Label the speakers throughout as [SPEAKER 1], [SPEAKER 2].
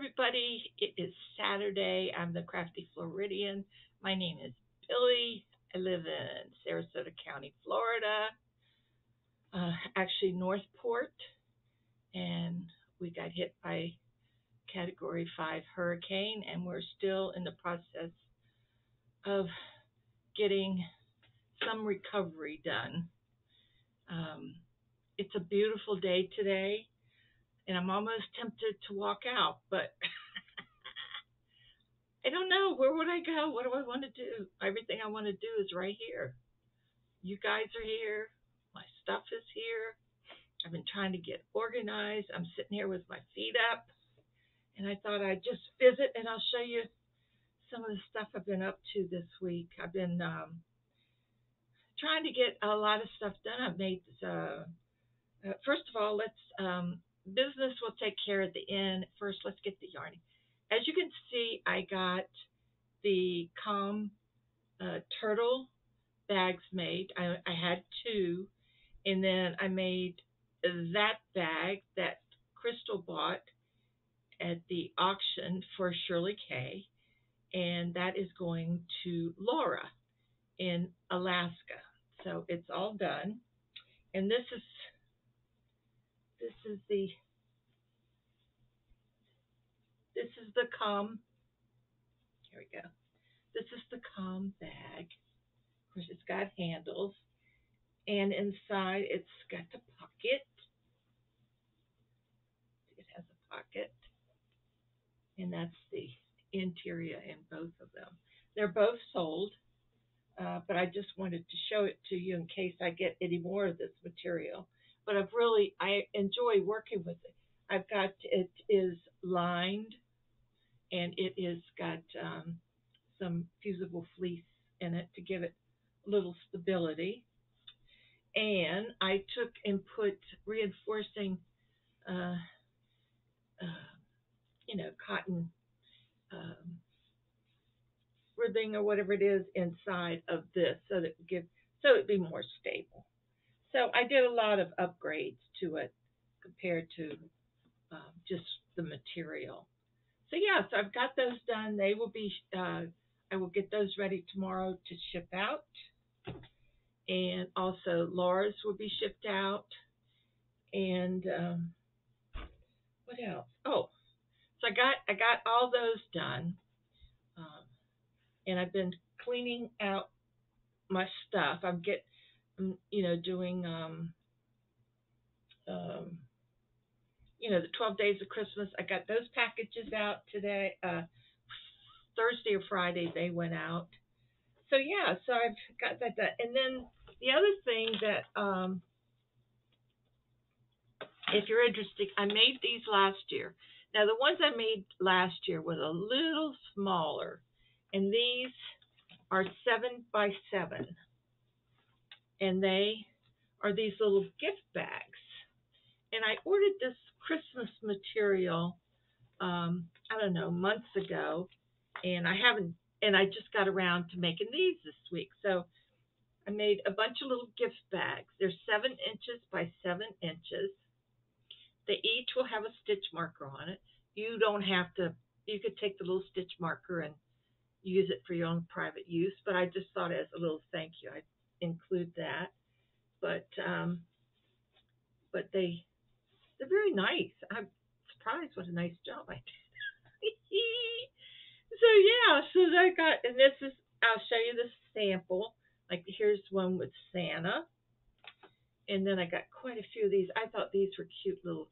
[SPEAKER 1] everybody. It is Saturday. I'm the Crafty Floridian. My name is Billie. I live in Sarasota County, Florida, actually Northport, and we got hit by Category 5 hurricane, and we're still in the process of getting some recovery done. Um, it's a beautiful day today, and I'm almost tempted to walk out, but I don't know. Where would I go? What do I want to do? Everything I want to do is right here. You guys are here. My stuff is here. I've been trying to get organized. I'm sitting here with my feet up, and I thought I'd just visit and I'll show you some of the stuff I've been up to this week. I've been trying to get a lot of stuff done. I've made, first of all, business will take care at the end. First, let's get the yarning. As you can see, I got the Calm turtle bags made. I had two, and then I made that bag that Crystal bought at the auction for Shirley K, and that is going to Laura in Alaska. So it's all done, and the this is the Calm. Here we go. This is the Calm bag. Of course, it's got handles, and inside it's got the pocket. It has a pocket, and that's the interior in both of them. They're both sold, but I just wanted to show it to you in case I get any more of this material. But I enjoy working with it. It is lined, and it is got some fusible fleece in it to give it a little stability. And I took and put reinforcing, uh, cotton um, ribbing or whatever it is inside of this, so it'd be more stable. So I did a lot of upgrades to it compared to just the material. So yeah, so I've got those done. They will be. I will get those ready tomorrow to ship out, and also Laura's will be shipped out. And what else? Oh, so I got all those done, um, and I've been cleaning out my stuff. Doing um, the 12 days of Christmas. I got those packages out today. Thursday or Friday they went out. So yeah, so I've got that done. And then the other thing that, if you're interested, I made these last year. Now the ones I made last year were a little smaller, and these are 7x7, and they are these little gift bags. And I ordered this Christmas material, I don't know, months ago, and I just got around to making these this week. So I made a bunch of little gift bags. They're 7 inches by 7 inches. They each will have a stitch marker on it. You don't have to. You could take the little stitch marker and use it for your own private use. But I just thought as a little thank you, I'd include that. But they're very nice. I'm surprised what a nice job I did. So yeah, so I got, and this is, I'll show you the sample. Like here's one with Santa, and then I got quite a few of these. I thought these were cute little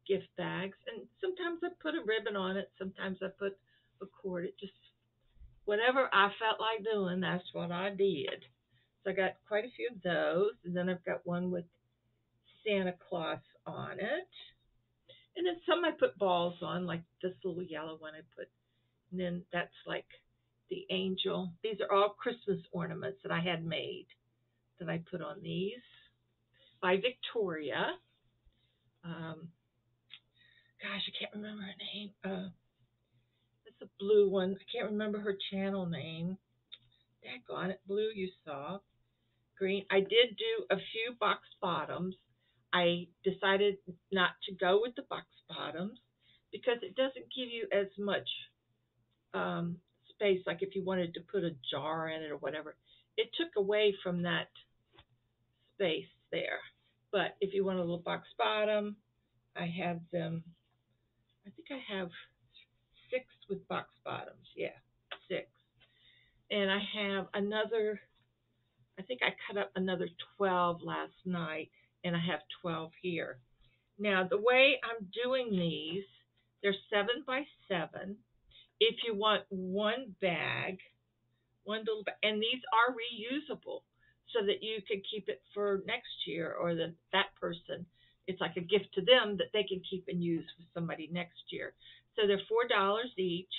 [SPEAKER 1] gift bags, and sometimes I put a ribbon on it, sometimes I put a cord. It just, whatever I felt like doing, that's what I did. So I got quite a few of those, and then I've got one with Santa Claus on it. And then some I put balls on, like this little yellow one I put. And then that's like the angel. These are all Christmas ornaments that I had made that I put on these by Victoria. Gosh, I can't remember her name. It's a blue one. I can't remember her channel name. Daggone it, blue you saw. Green. I did do a few box bottoms. I decided not to go with the box bottoms because it doesn't give you as much space. Like if you wanted to put a jar in it or whatever, it took away from that space there. But if you want a little box bottom, I have them. I think I have 6 with box bottoms. Yeah, 6. And I have another. I think I cut up another 12 last night, and I have 12 here. Now, the way I'm doing these, they're 7 by 7. If you want one bag, one little bag, and these are reusable so that you can keep it for next year, or that person, it's like a gift to them that they can keep and use with somebody next year. So they're $4 each,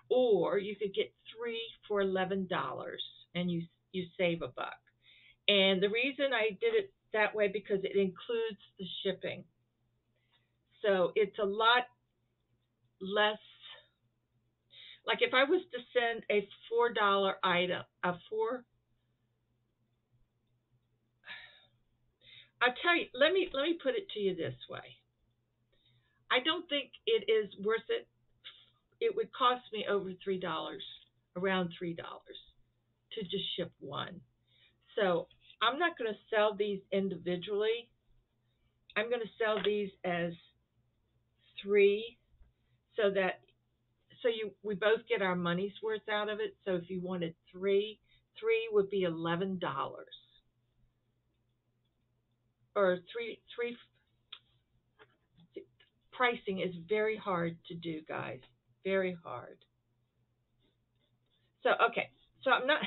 [SPEAKER 1] or you could get 3 for $11, and you save $1. And the reason I did it that way because it includes the shipping. So it's a lot less. Like if I was to send a $4 item, I'll tell you, let me put it to you this way. I don't think it is worth it. It would cost me over $3, around $3 to just ship one. So I'm not going to sell these individually. I'm going to sell these as 3 so that we both get our money's worth out of it. So if you wanted 3 would be $11, or three. Pricing is very hard to do, guys. Very hard. So okay, so I'm not.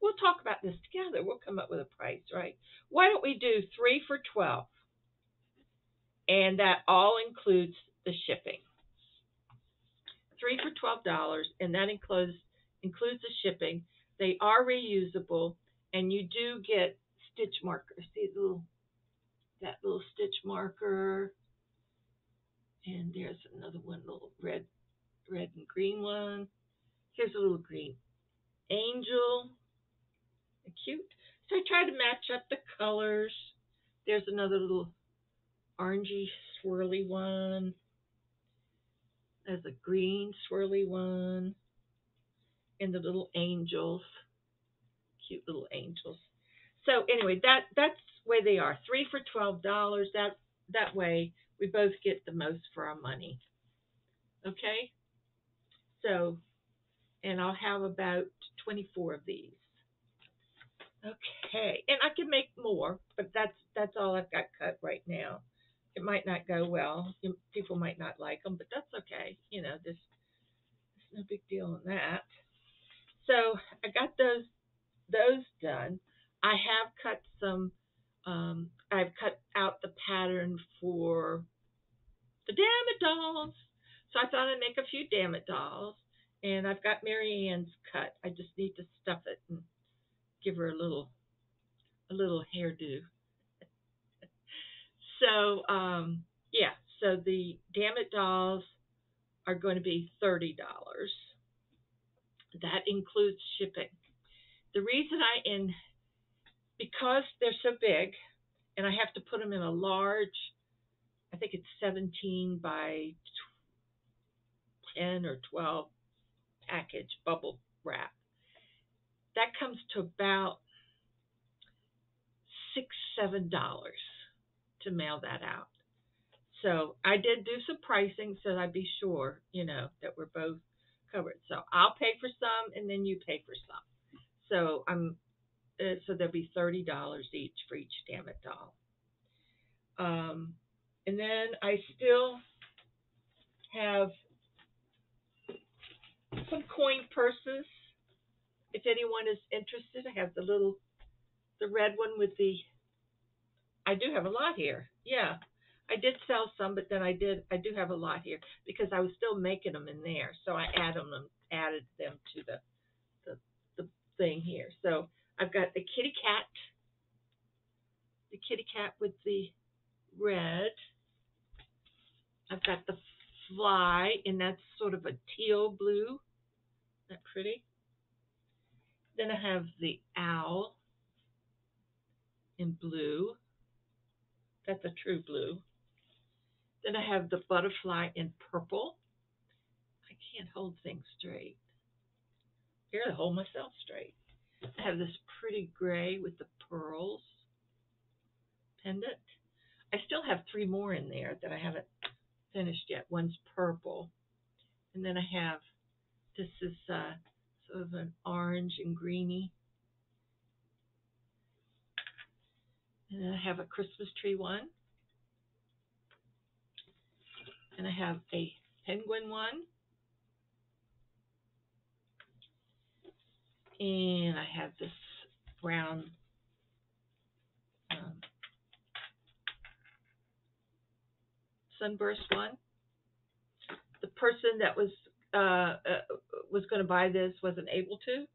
[SPEAKER 1] We'll talk about this together. We'll come up with a price, right? Why don't we do 3 for $12, and that all includes the shipping. 3 for $12, and that includes the shipping. They are reusable, and you do get stitch markers. See that little stitch marker, and there's another one, little red and green one. Here's a little green angel, cute. So I try to match up the colors. There's another little orangey swirly one. There's a green swirly one, and the little angels, cute little angels. So anyway, that's the way they are. 3 for $12. That way we both get the most for our money. Okay. So, and I'll have about 24 of these. Okay, and I can make more, but that's all I've got cut right now. It might not go well. People might not like them, but that's okay. There's no big deal on that. So I got those done. I have cut some. I've cut out the pattern for the Dammit dolls. So I thought I'd make a few Dammit dolls, and I've got Mary Ann's cut. I just need to stuff it and give her a little hairdo. So yeah, so the Dammit dolls are going to be $30. That includes shipping. The reason because they're so big, and I have to put them in a large, I think it's 17 by 10 or 12 package bubble wrap. That comes to about $6-7 to mail that out. So I did do some pricing so that I'd be sure, that we're both covered. So I'll pay for some, and then you pay for some. So so there'll be $30 each for each Dammit doll. And then I still have some coin purses. If anyone is interested, I have the red one with I do have a lot here. Yeah, I did sell some, but then I do have a lot here because I was still making them in there. So I added them to the thing here. So I've got the kitty cat with the red. I've got the fly, and that's sort of a teal blue. Isn't that pretty? Then I have the owl in blue. That's a true blue. Then I have the butterfly in purple. I can't hold things straight. Here, to hold myself straight. I have this pretty gray with the pearls pendant. I still have three more in there that I haven't finished yet. One's purple. And then I have, this is sort of an orange and greeny. And then I have a Christmas tree one. And I have a penguin one. And I have this brown sunburst one. The person that was going to buy this wasn't able to,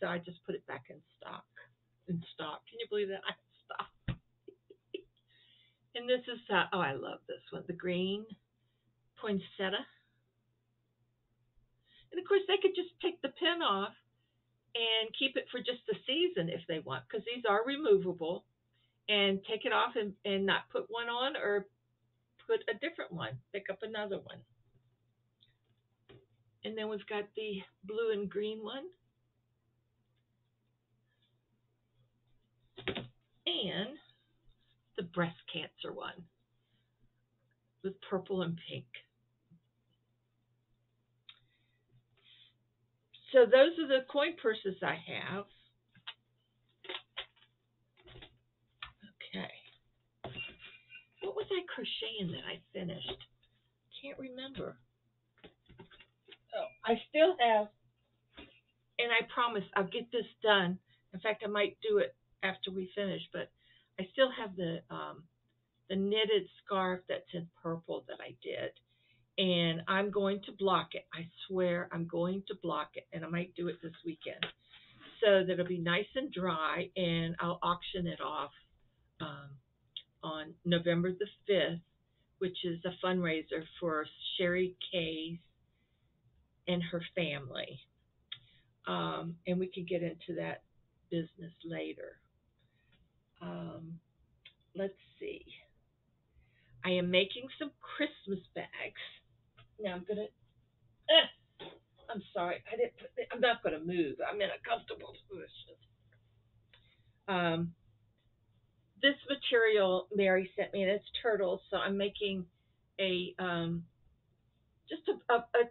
[SPEAKER 1] so I just put it back in stock. Can you believe that? I stopped. And this is I love this one, the green poinsettia. And of course, they could just take the pin off and keep it for just the season if they want, because these are removable. And take it off and not put one on, or put a different one. Pick up another one. And then we've got the blue and green one. And the breast cancer one with purple and pink. So those are the coin purses I have. Okay. What was I crocheting that I finished? Can't remember. Oh, I still have, and I promise I'll get this done. In fact, I might do it after we finish, but I still have the knitted scarf that's in purple that I did. And I'm going to block it. I swear I'm going to block it, and I might do it this weekend so that it'll be nice and dry, and I'll auction it off on November the 5th, which is a fundraiser for Sherry Kay's and her family. And we can get into that business later. Let's see. I am making some Christmas bags. Now I'm sorry, I'm not gonna move. I'm in a comfortable position. This material Mary sent me, and it's turtles, so I'm making a just a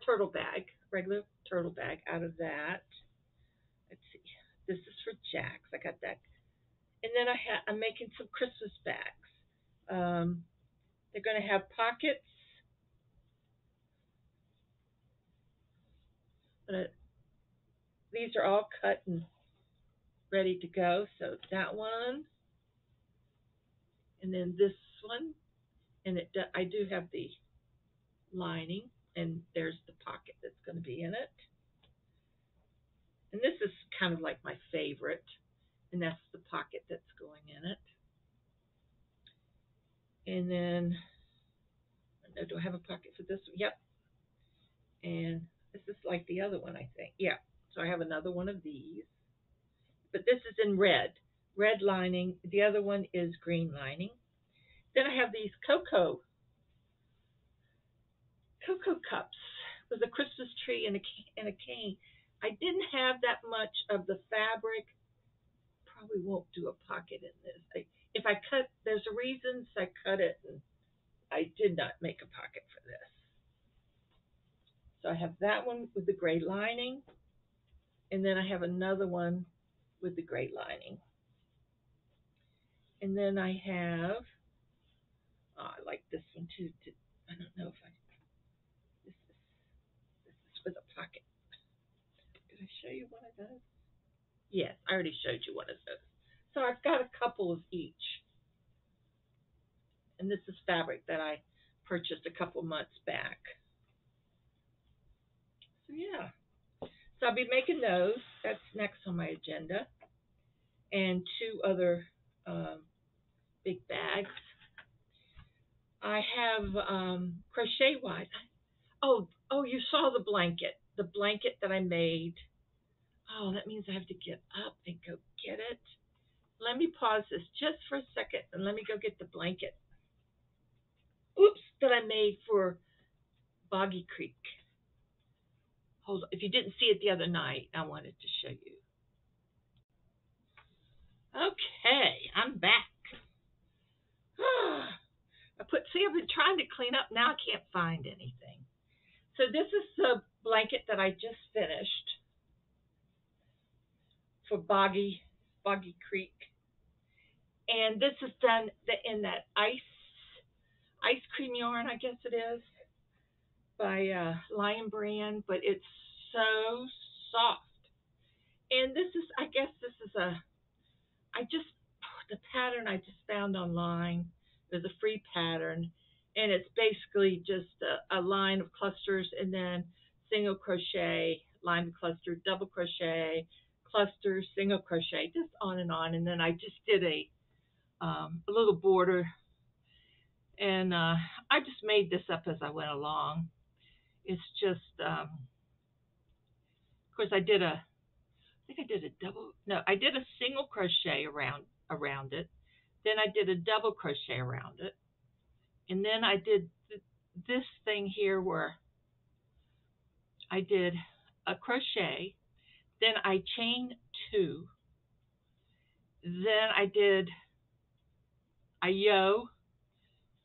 [SPEAKER 1] turtle bag, regular turtle bag out of that. Let's see. This is for Jax. I got that. And then I'm making some Christmas bags. They're going to have pockets. These are all cut and ready to go. So that one, and then this one, and I do have the lining, and there's the pocket that's going to be in it. And this is kind of like my favorite, and that's the pocket that's going in it. And then, do I have a pocket for this one? Yep. And this is like the other one, I think. Yeah. So I have another one of these. But this is in red lining. The other one is green lining. Then I have these cocoa cups with a Christmas tree and a cane. I didn't have that much of the fabric. Probably won't do a pocket in this. If I cut, there's a reason, so I cut it, and I did not make a pocket for this. So I have that one with the gray lining, and then I have another one with the gray lining. And then I have, I like this one too. I don't know if this is with a pocket. Did I show you one of those? Yes, I already showed you one of those. So I've got a couple of each. And this is fabric that I purchased a couple months back. So yeah. So I'll be making those. That's next on my agenda. And two other big bags. I have crochet wise. Oh, you saw the blanket. The blanket that I made. Oh, that means I have to get up and go get it. Let me pause this just for a second and let me go get the blanket. Oops, that I I made for Boggy Creek. Hold on. If you didn't see it the other night, I wanted to show you. Okay, I'm back. I've been trying to clean up. Now I can't find anything. So this is the blanket that I just finished for Boggy Creek. And this is done in that ice cream yarn, I guess it is, by Lion Brand, but it's so soft. And the pattern I just found online. There's a free pattern, and it's basically just a line of clusters and then single crochet, line of cluster, double crochet, cluster, single crochet, just on. And then I just did a little border, and I just made this up as I went along. It's just, of course, I did a single crochet around it. Then I did a double crochet around it. And then I did this thing here where I did a crochet. Then I chained 2. Then I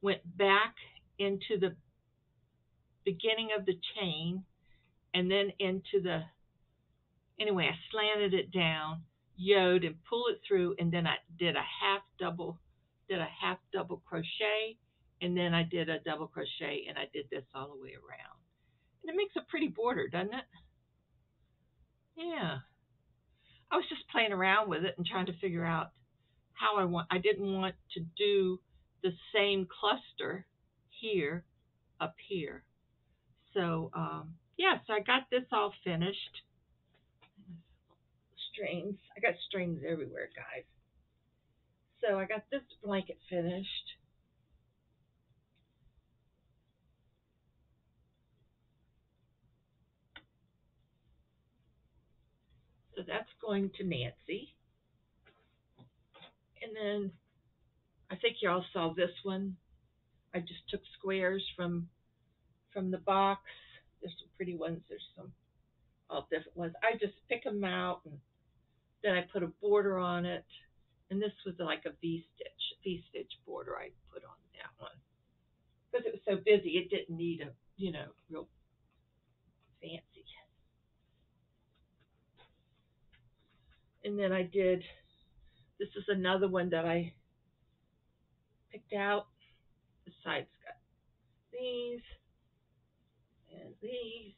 [SPEAKER 1] went back into the beginning of the chain and then anyway, I slanted it down, yowed and pulled it through, and then I did a half double crochet, and then I did a double crochet, and I did this all the way around. And it makes a pretty border, doesn't it? Yeah. I was just playing around with it and trying to figure out how I didn't want to do the same cluster up here. So, so I got this all finished. Strings. I got strings everywhere, guys. So I got this blanket finished. So that's going to Nancy. And then I think y'all saw this one. I just took squares from the box. There's some pretty ones. There's some all different ones. I just pick them out, and then I put a border on it. And this was like a V-stitch border I put on that one. Because it was so busy, it didn't need a, real fancy. And then this is another one that I picked out. The side's got these and these.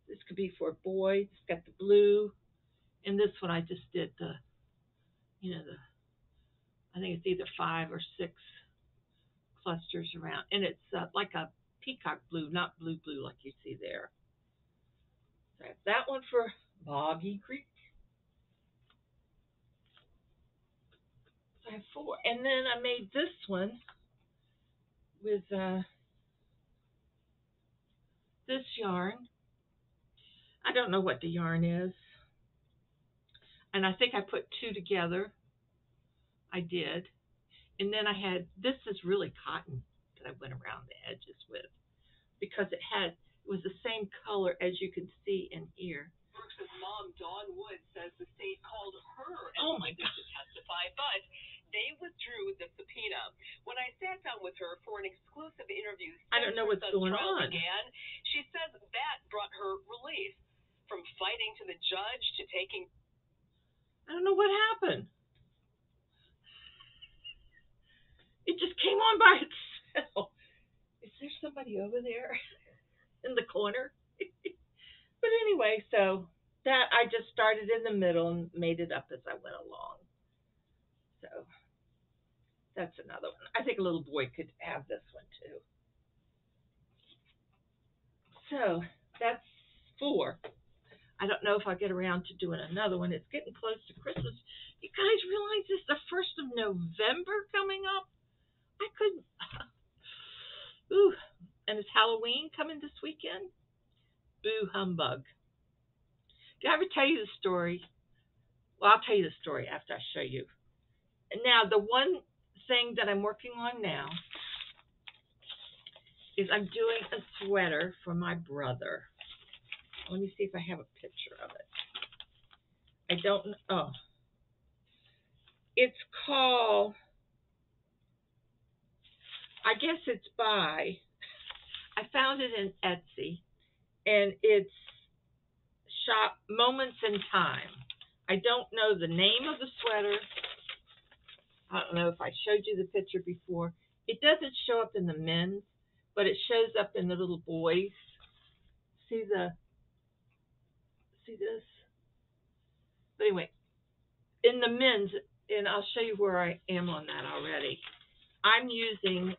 [SPEAKER 1] This could be for a boy. It's got the blue. And this one I just did I think it's either 5 or 6 clusters around. And it's like a peacock blue, not blue like you see there. So I have that one for Boggy Creek. So I have 4. And then I made this one with this yarn. I don't know what the yarn is. And I think I put 2 together. I did. And then this is really cotton that I went around the edges with, because it was the same color as you can see in here. Brooks' mom, Dawn Wood, says the state called her to testify, but they withdrew the subpoena. When I sat down with her for an exclusive interview, I don't know what's going on. She says that brought her relief, from fighting to the judge to taking. I don't know what happened. It just came on by itself. Is there somebody over there in the corner? But anyway, so that I just started in the middle and made it up as I went along. So that's another one. I think a little boy could have this one too. So that's 4. I don't know if I'll get around to doing another one. It's getting close to Christmas. You guys realize it's the 1st of November coming up? I couldn't. Ooh, and it's Halloween coming this weekend? Boo humbug. Did I ever tell you the story? Well, I'll tell you the story after I show you. And now, the one thing that I'm working on now is I'm doing a sweater for my brother. Let me see if I have a picture of it. I don't know. Oh, it's called, I guess it's by, I found it in Etsy, and it's Shop Moments in Time. I don't know the name of the sweater. I don't know if I showed you the picture before. It doesn't show up in the men's, but it shows up in the little boys. See this? But anyway, in the men's, and I'll show you where I am on that already. I'm using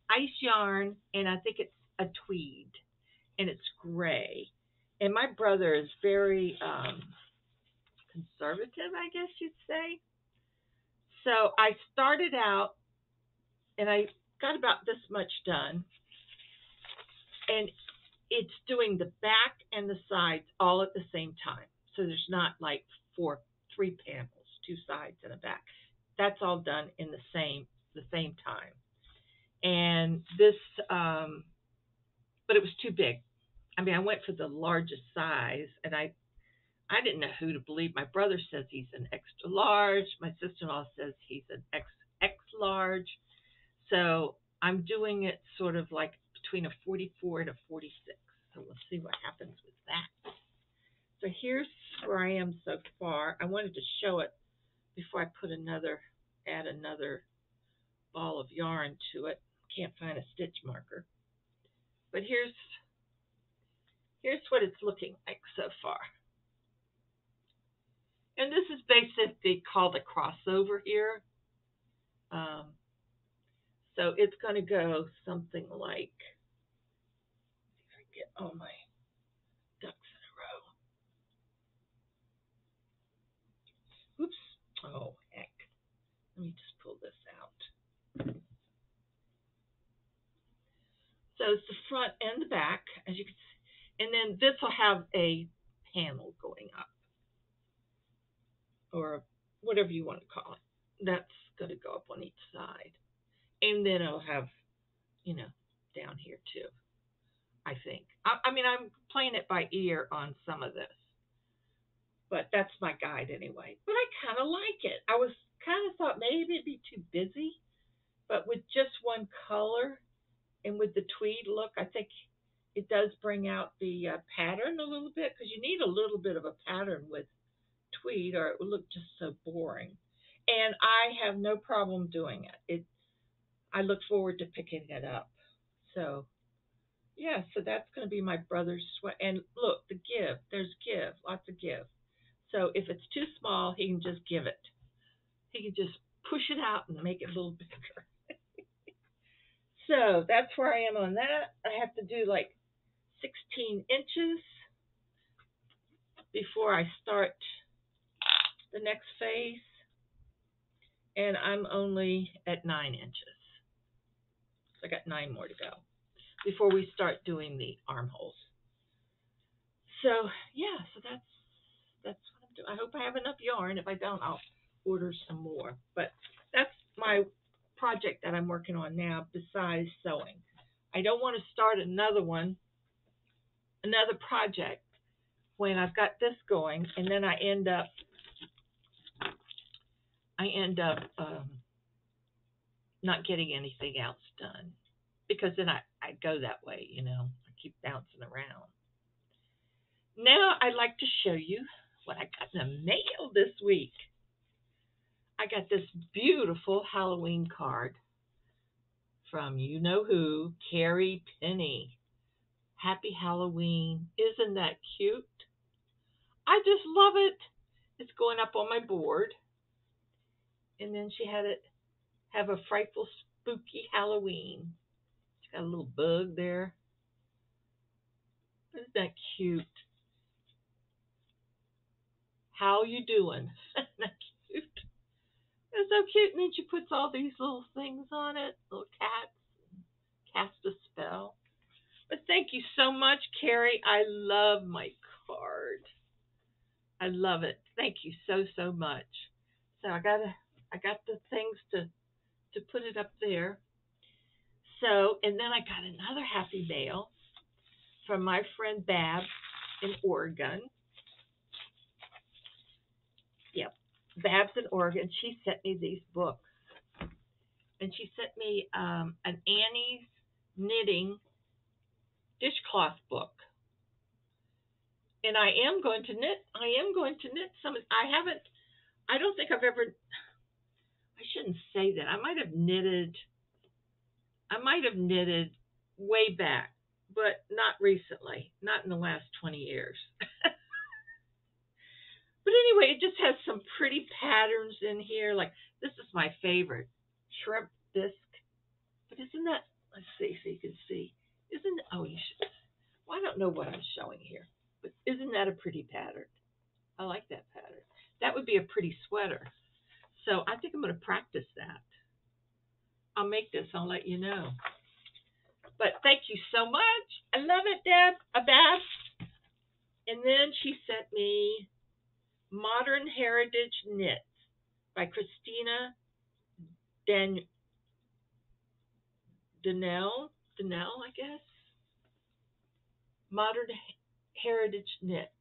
[SPEAKER 1] ice yarn, and I think it's a tweed, and it's gray. And my brother is very conservative, I guess you'd say. So I started out, and I got about this much done, and it's doing the back and the sides all at the same time. So there's not like three panels, two sides and a back. That's all done in the same time. And this, but it was too big. I mean, I went for the largest size, and I didn't know who to believe. My brother says he's an extra large. My sister-in-law says he's an XX large. So I'm doing it sort of like between a 44 and a 46. So we'll see what happens with that. So here's where I am so far. I wanted to show it before I add another ball of yarn to it. Can't find a stitch marker. But here's what it's looking like so far. And this is basically called a crossover here. So it's going to go something like, if I get all my ducks in a row. Oops. Oh, heck. Let me just pull this out. So it's the front and the back, as you can see. And then this will have a panel going up, or whatever you want to call it. That's going to go up on each side. And then it'll have, down here too, I think. I mean, I'm playing it by ear on some of this, but that's my guide anyway. But I kind of like it. I was kind of thought maybe it'd be too busy, but with just one color and with the tweed look, I think it does bring out the pattern a little bit, because you need a little bit of a pattern with tweed, or it would look just so boring. And I have no problem doing it. I look forward to picking it up. So, yeah, so that's going to be my brother's sweat. And look, the give. There's give. Lots of give. So if it's too small, he can just give it. He can just push it out and make it a little bigger. So that's where I am on that. I have to do like 16 inches before I start the next phase. And I'm only at 9 inches. So I got 9 more to go before we start doing the armholes. So yeah, so that's what I'm doing. I hope I have enough yarn. If I don't, I'll order some more. But that's my project that I'm working on now besides sewing. I don't want to start another project when I've got this going, and then I end up not getting anything else done, because then I go that way, I keep bouncing around. Now I'd like to show you what I got in the mail this week. I got this beautiful Halloween card from you-know-who, Carrie Penny. Happy Halloween. Isn't that cute? I just love it. It's going up on my board. And then she had it have a frightful, spooky Halloween. She's got a little bug there. Isn't that cute? How you doing? Isn't that cute? It's so cute. And then she puts all these little things on it, little cats, cast a spell. But thank you so much, Carrie. I love my card. I love it. Thank you so much. So I got the things to put it up there. So, and then I got another happy mail from my friend Bab in Oregon. Yep, Bab's in Oregon. She sent me these books, and she sent me an Annie's knitting dishcloth book. And I am going to knit. I am going to knit some. I haven't. I don't think I've ever. I shouldn't say that. I might have knitted way back, but not recently. Not in the last 20 years. But anyway, it just has some pretty patterns in here. Like, this is my favorite, shrimp bisque. But isn't that, let's see so you can see. Isn't, oh, you should, well, I don't know what I'm showing here. But isn't that a pretty pattern? I like that pattern. That would be a pretty sweater. So I think I'm going to practice that. I'll make this. I'll let you know. But thank you so much. I love it, Bab. And then she sent me Modern Heritage Knits by Christina Donnell, I guess. Modern Heritage Knits.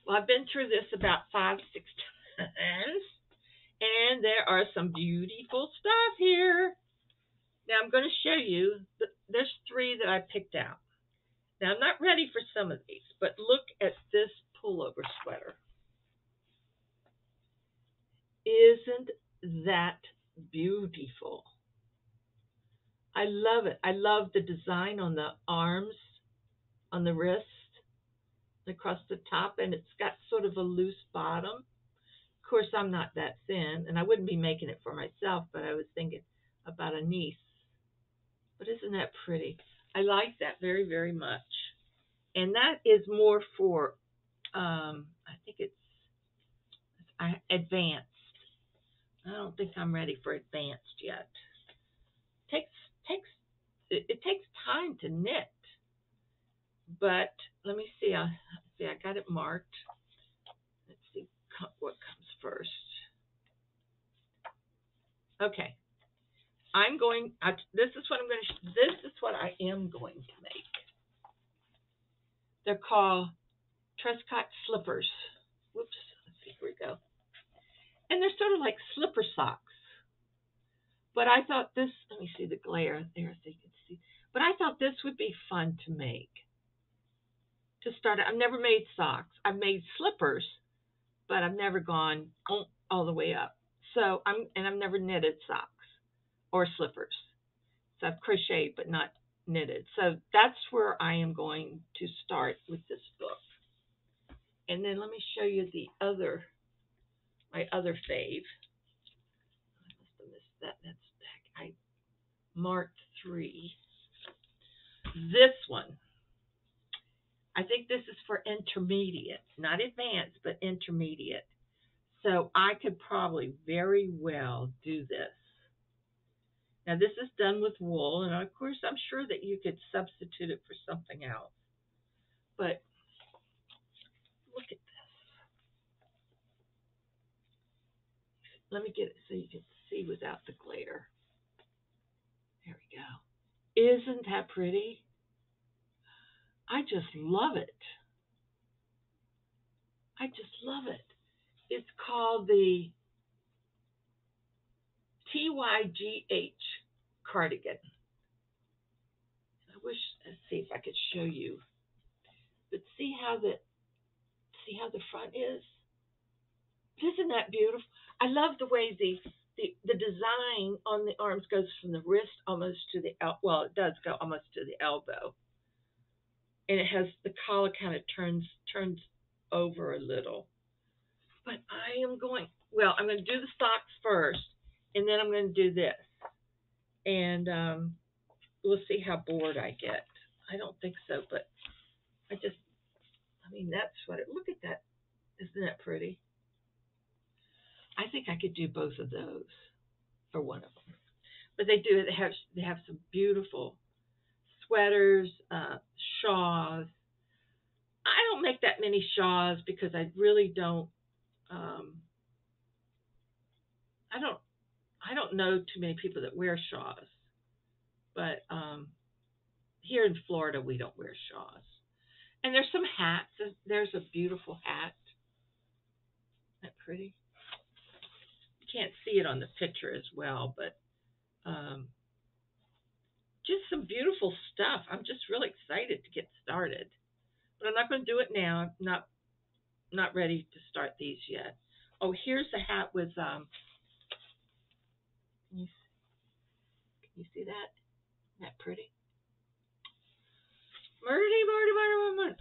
[SPEAKER 1] Well, I've been through this about 5-6 times, and there are some beautiful stuff here. Now I'm going to show you. There's 3 that I picked out. Now I'm not ready for some of these, but look at this pullover sweater. Isn't that beautiful? I love it. I love the design on the arms, on the wrist, across the top, and it's got sort of a loose bottom. Of course, I'm not that thin, and I wouldn't be making it for myself, but I was thinking about a niece. But isn't that pretty? I like that very, very much. And that is more for, I think it's advanced. I don't think I'm ready for advanced yet. It takes time to knit. But let me see. I got it marked. Let's see what comes first. Okay. This is what I am going to make. They're called Trescott Slippers. Whoops. Let's see. Here we go. And they're sort of like slipper socks. But I thought this, let me see the glare there so you can see. But I thought this would be fun to make. To start, I've never made socks. I've made slippers, but I've never gone all the way up. So I've never knitted socks or slippers. So I've crocheted but not knitted. So that's where I am going to start with this book. And then let me show you my other fave. I must have missed that. That's back. I marked 3. This one. I think this is for intermediate, not advanced, but intermediate. So I could probably very well do this. Now this is done with wool, and of course I'm sure that you could substitute it for something else. But look at this. Let me get it so you can see without the glare. There we go. Isn't that pretty? I just love it. I just love it. It's called the TYGH cardigan. I wish, let's see if I could show you. But see how the front is? Isn't that beautiful? I love the way the design on the arms goes from the wrist almost to the well, it does go almost to the elbow. And it has the collar kind of turns over a little. But I'm going to do the socks first, and then I'm going to do this. And we'll see how bored I get. I don't think so, but that's what it, look at that. Isn't that pretty? I think I could do both of those, or one of them. But they have some beautiful sweaters, shawls. I don't make that many shawls because I really don't. I don't know too many people that wear shawls. But here in Florida, we don't wear shawls. And there's some hats. There's a beautiful hat. Isn't that pretty? You can't see it on the picture as well, but um, just some beautiful stuff. I'm just really excited to get started. But I'm not going to do it now. I'm not ready to start these yet. Oh, here's a hat with can you see that? Isn't that pretty? Murdy.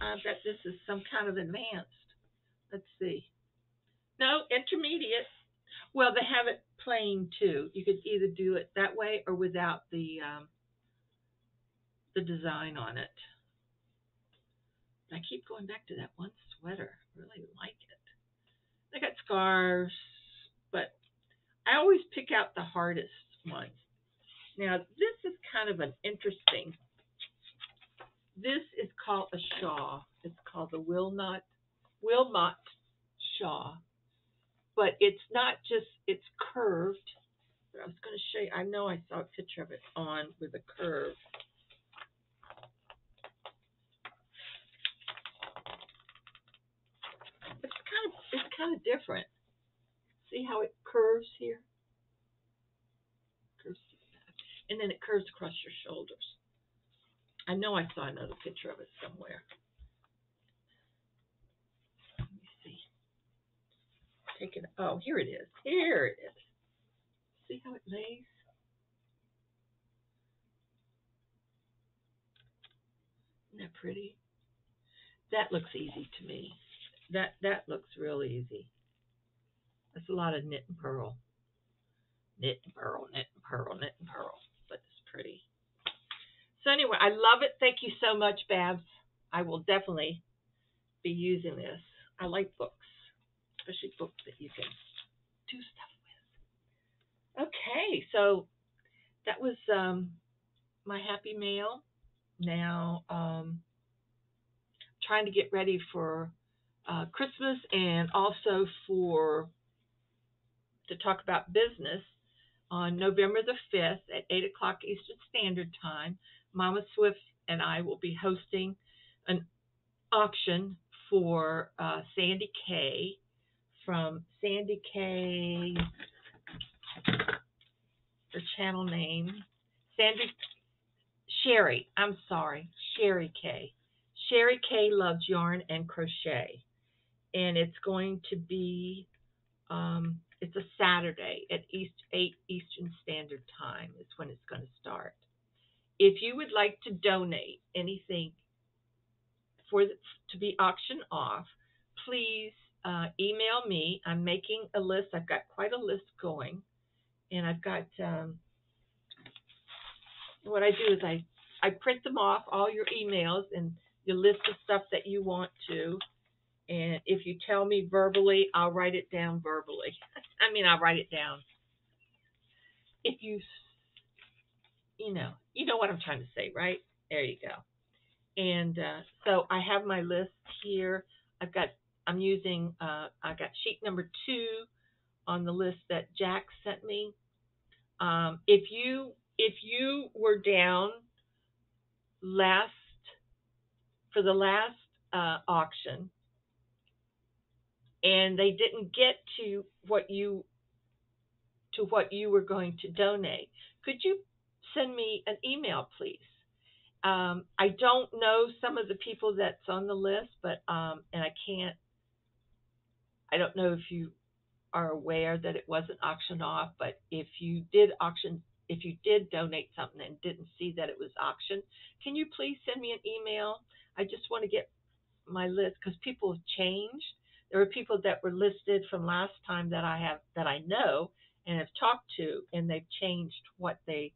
[SPEAKER 1] I bet this is some kind of advanced. Let's see. No, intermediate. Well, they have it plain too. You could either do it that way or without the design on it. I keep going back to that one sweater. I really like it. I got scarves, but I always pick out the hardest ones. Now, this is kind of an interesting. This is called a shawl. It's called the Wilmot shawl. But it's not just, it's curved. But I was going to show you, I know I saw a picture of it on with a curve. It's kind of different. See how it curves here? Curves to the back. And then it curves across your shoulders. I know I saw another picture of it somewhere. Let me see. Oh, here it is. Here it is. See how it lays? Isn't that pretty? That looks easy to me. That looks real easy. That's a lot of knit and purl. Knit and purl, knit and purl, knit and purl. But it's pretty. So anyway, I love it. Thank you so much, Babs. I will definitely be using this. I like books, especially books that you can do stuff with. Okay, so that was my happy mail. Now, trying to get ready for Christmas and also to talk about business on November the 5th at 8 o'clock Eastern Standard Time. Mama Swift and I will be hosting an auction for Sandy K from Sandy K, her channel name, Sherry K. Sherry K loves yarn and crochet. And it's going to be, it's a Saturday at 8 Eastern Standard Time is when it's going to start. If you would like to donate anything to be auctioned off, please email me. I'm making a list. I've got quite a list going. And I've got, what I do is I print them off, all your emails, and your list of stuff that you want to. And if you tell me verbally, I'll write it down verbally. I'll write it down. If you know what I'm trying to say, right? There you go. And so I have my list here. I got sheet number 2 on the list that Jack sent me. If you were down for the last auction, and they didn't get to what you were going to donate, could you send me an email, please? I don't know some of the people that's on the list, but and I don't know if you are aware that it wasn't auctioned off, but if you did donate something and didn't see that it was auctioned, can you please send me an email? I just want to get my list because people have changed. There were people that were listed from last time that I know and have talked to, and they've changed what they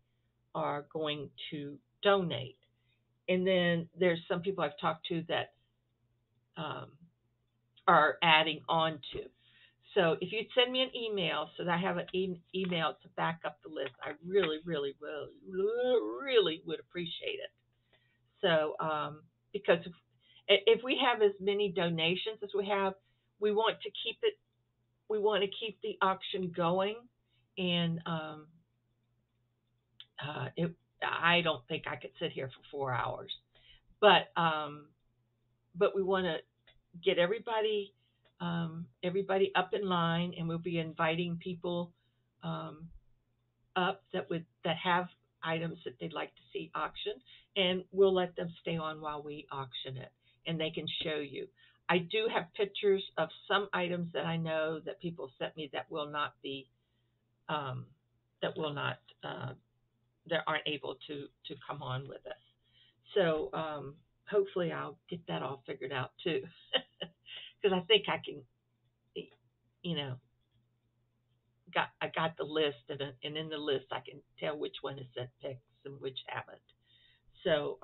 [SPEAKER 1] are going to donate. And then there's some people I've talked to that are adding on to. So if you'd send me an email so that I have an email to back up the list, I really, really, really, really would appreciate it. So because if we have as many donations as we have, we want to keep it. We want to keep the auction going, and I don't think I could sit here for 4 hours. But we want to get everybody up in line, and we'll be inviting people um, up that have items that they'd like to see auctioned, and we'll let them stay on while we auction it, and they can show you. I do have pictures of some items that I know that people sent me that will not be um, that will not that aren't able to come on with us. So hopefully I'll get that all figured out too, because I think I can, you know, I got the list, and in the list I can tell which one is sent pics and which haven't. So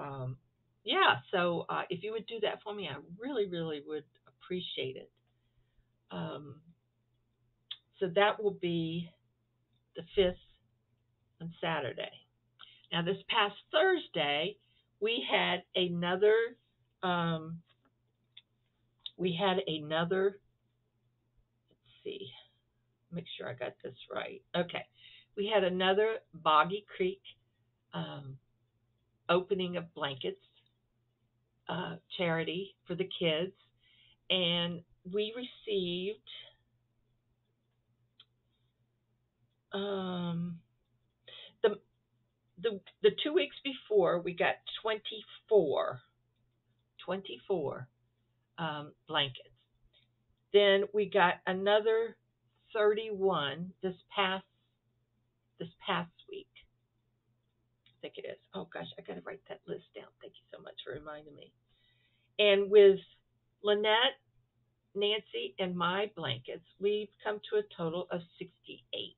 [SPEAKER 1] yeah, so if you would do that for me, I really really would appreciate it. Um, so that will be the 5th on Saturday. Now this past Thursday we had another um, we had another. Let's see, make sure I got this right. Okay, we had another Boggy Creek um, opening of blankets charity for the kids, and we received um, the the 2 weeks before we got 24 blankets. Then we got another 31 this past week. I think it is. Oh gosh, I got to write that list down. Thank you so much for reminding me. And with Lynette, Nancy, and my blankets, we've come to a total of 68.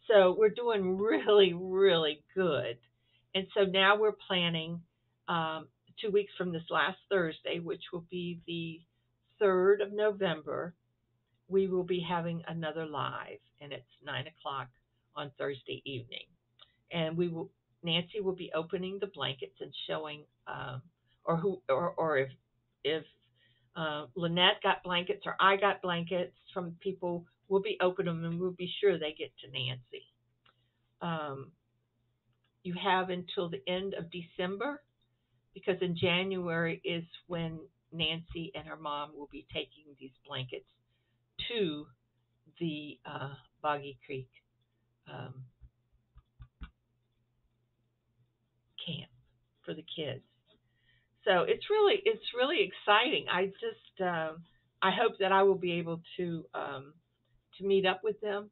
[SPEAKER 1] So we're doing really, really good. And so now we're planning 2 weeks from this last Thursday, which will be the 3rd of November, we will be having another live, and it's 9 o'clock on Thursday evening. And Nancy will be opening the blankets and showing, or if Lynette got blankets or I got blankets from people, we'll be opening them and we'll be sure they get to Nancy. Um, you have until the end of December, because in January is when Nancy and her mom will be taking these blankets to the Boggy Creek um, camp for the kids. So it's really exciting. I hope that I will be able to meet up with them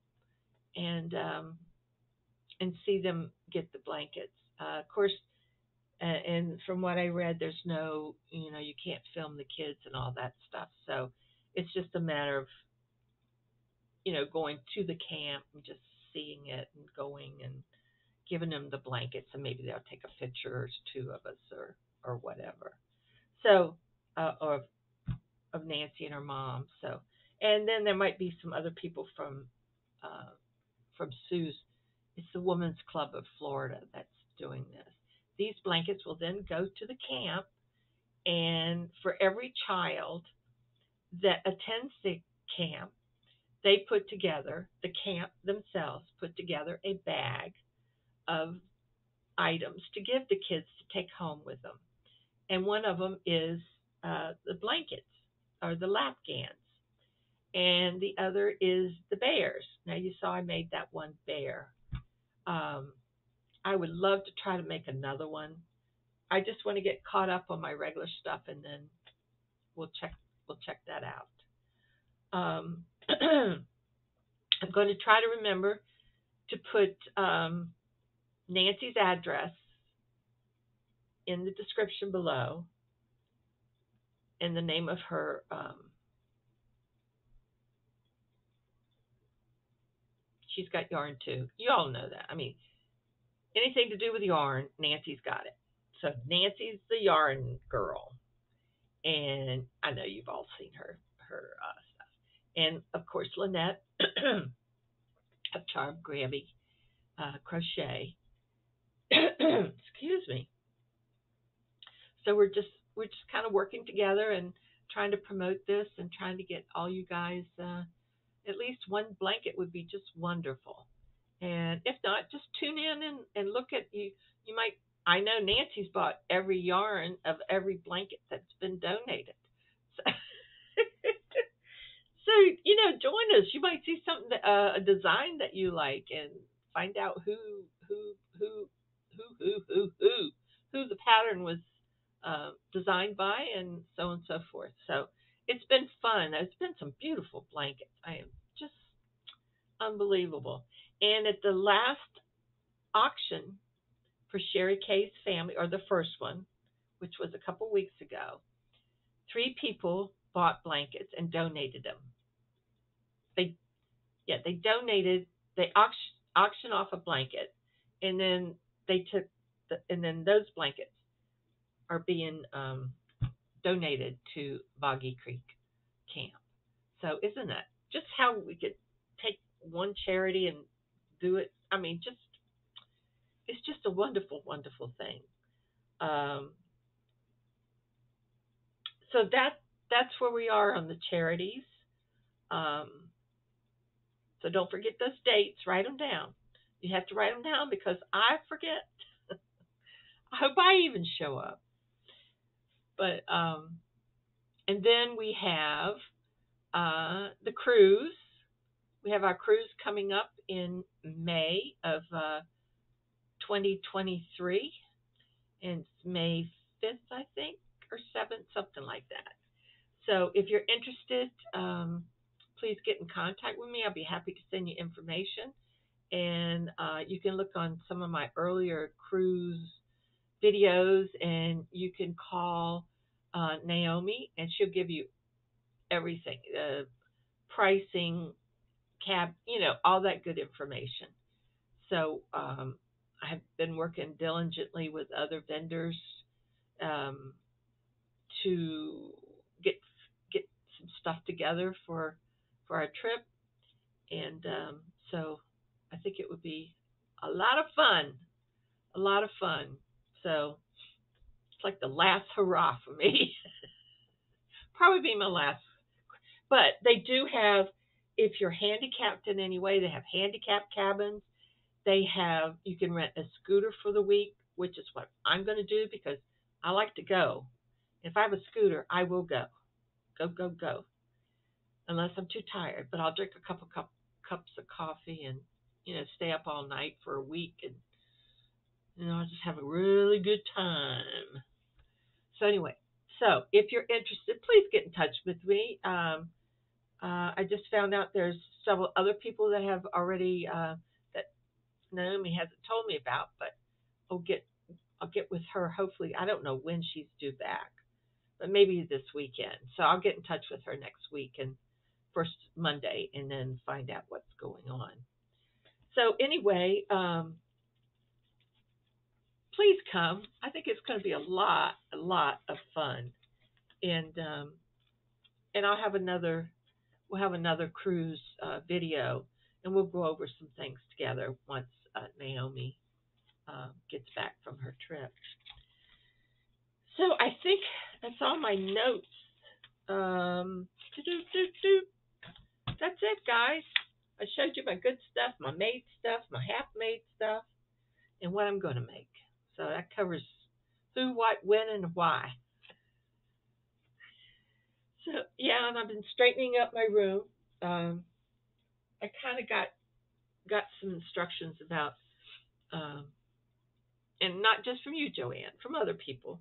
[SPEAKER 1] and see them get the blankets. Of course, and from what I read, there's no, you can't film the kids and all that stuff. So it's just a matter of, going to the camp and just seeing it and going and giving them the blankets, and maybe they'll take a picture or two of us or whatever. So, of Nancy and her mom. So, and then there might be some other people from Sue's. It's the Women's Club of Florida that's doing this. These blankets will then go to the camp, and for every child that attends the camp, the camp themselves put together a bag of items to give the kids to take home with them. And one of them is the blankets or the lapgans, and the other is the bears. Now you saw I made that one bear. I would love to try to make another one. I just want to get caught up on my regular stuff, and then we'll check that out. I'm going to try to remember to put Nancy's address in the description below, and the name of her she's got yarn too. You all know that. I mean, anything to do with yarn, Nancy's got it. So Nancy's the yarn girl, and I know you've all seen her stuff. And of course, Lynette of Charm Grammy Crochet. Excuse me. So we're just kind of working together and trying to promote this and trying to get all you guys at least one blanket would be just wonderful. And if not, just tune in and look at you. You might. I know Nancy's bought every yarn of every blanket that's been donated. So, so join us. You might see something a design that you like, and find out who who the pattern was designed by, and so on and so forth. So it's been fun. It's been some beautiful blankets. I am just unbelievable. And at the last auction for Sherry Kay's family, or the first one, which was a couple weeks ago, 3 people bought blankets and donated them. They they donated. They auctioned off a blanket, and then they took and then those blankets are being donated to Boggy Creek Camp. So isn't that just how we could take one charity and do it? I mean, just it's just a wonderful, wonderful thing. Um, so that's where we are on the charities. Um, so don't forget those dates. Write them down. You have to write them down because I forget. I hope I even show up. But and then we have the cruise. We have our cruise coming up in May of 2023, and it's May 5th, I think, or 7th, something like that. So if you're interested, please get in contact with me. I'll be happy to send you information. And you can look on some of my earlier cruise videos, and you can call Naomi, and she'll give you everything, pricing, all that good information. So I have been working diligently with other vendors um, to get some stuff together for our trip, and so I think it would be a lot of fun, a lot of fun. So it's like the last hurrah for me. Probably be my last. But they do have, if you're handicapped in any way, they have handicap cabins. They have, you can rent a scooter for the week, which is what I'm going to do because I like to go. If I have a scooter, I will go. Go, go, go. Unless I'm too tired. But I'll drink a couple cups of coffee and, stay up all night for a week and, I'll just have a really good time. So anyway, so if you're interested, please get in touch with me. I just found out there's several other people that have already that Naomi hasn't told me about, but I'll get with her. Hopefully, I don't know when she's due back, but maybe this weekend. So I'll get in touch with her next week and first Monday, and then find out what's going on. So anyway, please come. I think it's going to be a lot of fun, and I'll have we'll have another cruise video, and we'll go over some things together once Naomi gets back from her trip. So I think that's all my notes. That's it, guys. I showed you my good stuff, my made stuff, my half-made stuff, and what I'm going to make. So that covers who, what, when, and why. So yeah, and I've been straightening up my room. I kind of got some instructions about, and not just from you, Joanne, from other people,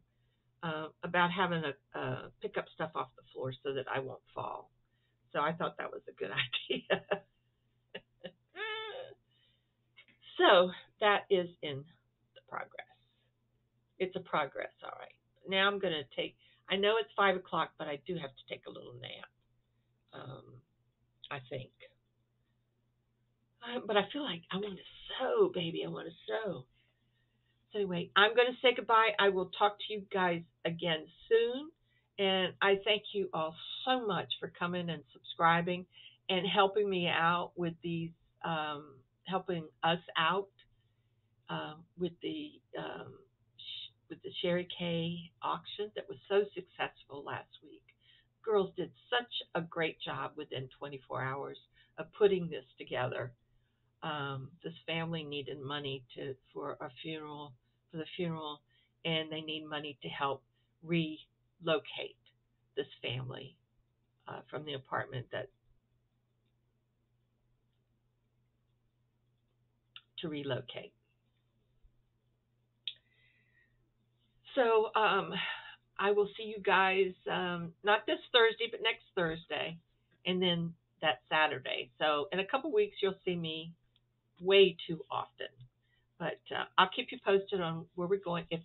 [SPEAKER 1] about having a pick up stuff off the floor so that I won't fall. So I thought that was a good idea. So that is in the progress. It's a progress, all right. Now I'm going to I know it's 5 o'clock, but I do have to take a little nap, I think. But I feel like I want to sew, baby. I want to sew. So anyway, I'm going to say goodbye. I will talk to you guys again soon. And I thank you all so much for coming and subscribing and helping me out with these, helping us out with the Sherry Kay auction that was so successful last week. Girls did such a great job within 24 hours of putting this together. This family needed money for a funeral, for the funeral, and they need money to help relocate this family from the apartment that to relocate. So I will see you guys not this Thursday, but next Thursday, and then that Saturday. So in a couple weeks, you'll see me way too often. But I'll keep you posted on where we're going. If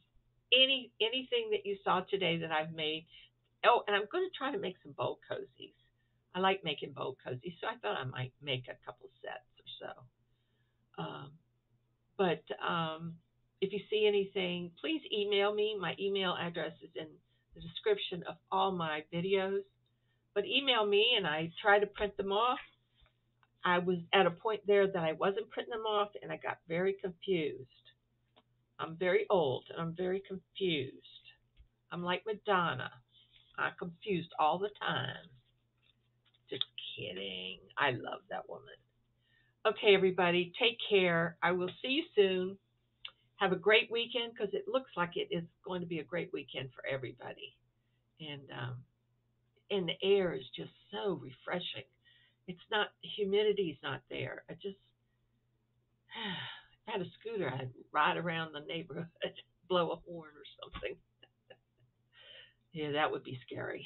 [SPEAKER 1] anything that you saw today that I've made. Oh, and I'm going to try to make some bowl cozies. I like making bowl cozies, so I thought I might make a couple sets or so. But if you see anything, please email me. My email address is in the description of all my videos. But email me, and I try to print them off. I was at a point there that I wasn't printing them off, and I got very confused. I'm very old, and I'm very confused. I'm like Madonna. I'm confused all the time. Just kidding. I love that woman. Okay, everybody, take care. I will see you soon. Have a great weekend, because it looks like it is going to be a great weekend for everybody. And the air is just so refreshing. It's not, humidity's not there. I just if I had a scooter, I'd ride around the neighborhood, blow a horn or something. Yeah, that would be scary.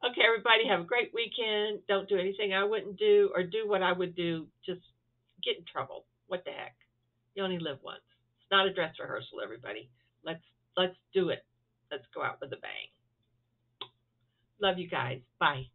[SPEAKER 1] Okay, everybody, have a great weekend. Don't do anything I wouldn't do, or do what I would do. Just get in trouble. What the heck? You only live once. It's not a dress rehearsal, everybody. Let's do it. Let's go out with a bang. Love you guys. Bye.